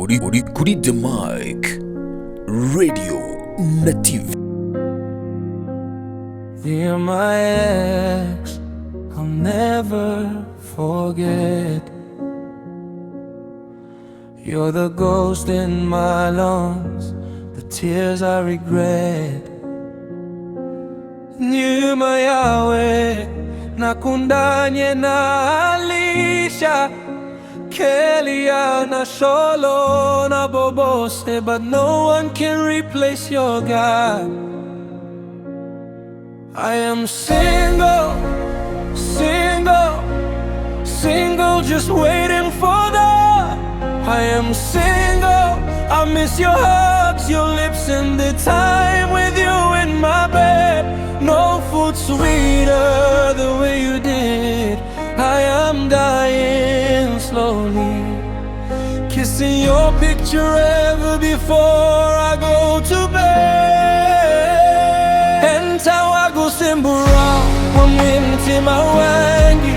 Uri the mic, radio native. Dear my ex, I'll never forget. You're the ghost in my lungs, the tears I regret. Nyuma, yawe, nakundanye na Alicia, Kellia, na Shollon, abobose, but no one can replace your God. I am single, single, single, just waiting for that. I am single, I miss your hugs, your lips, and the time with you in my bed. No food sweeter the way you did. I am dying slowly, kissing your picture ever before I go to bed. NTAWAGUSIMBURA, MUMUTIMA, WANGE.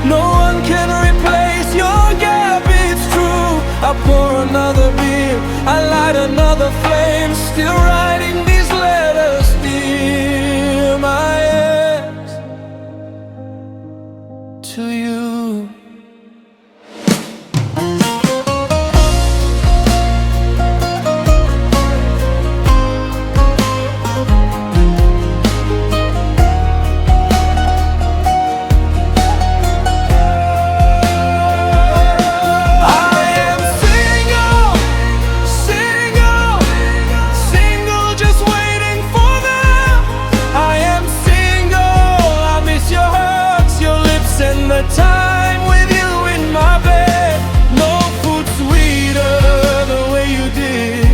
No one can replace your gap, it's true. I pour another beer, I light another flame, still writing these letters, dear my ex, to you. The time with you in my bed. No food sweeter the way you did.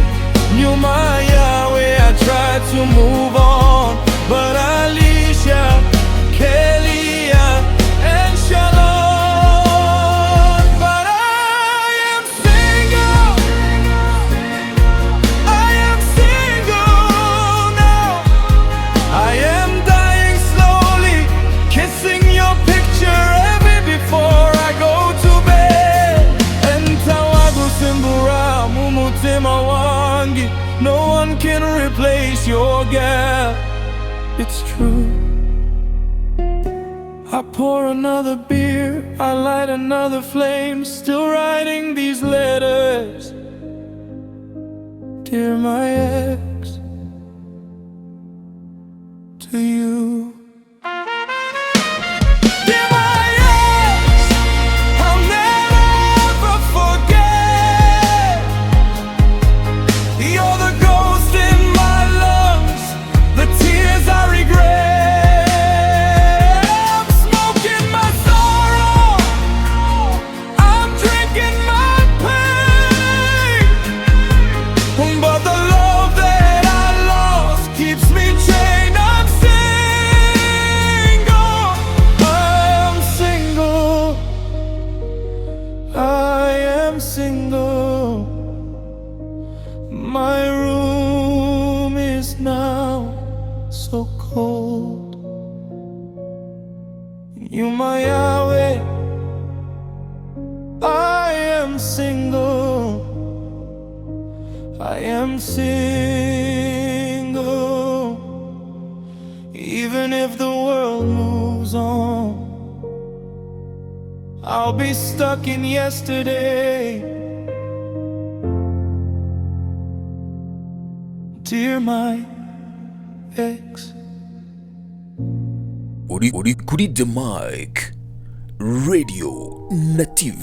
Nyuma, yawe, I tried to move on, but Alicia, Kellia, and Shollon. But I am single, I am single now. I am dying slowly, kissing your picture before I go to bed. NTAWAGUSIMBURA, MUMUTIMA, WANGE. No one can replace your gap, it's true. I pour another beer, I light another flame, still writing these letters, dear my ex, to you. Single, my room is now so cold. You, my yawe, I am single, I am single. Even if the world moves on, I'll be stuck in yesterday, dear my ex. Uri the mic, radio native.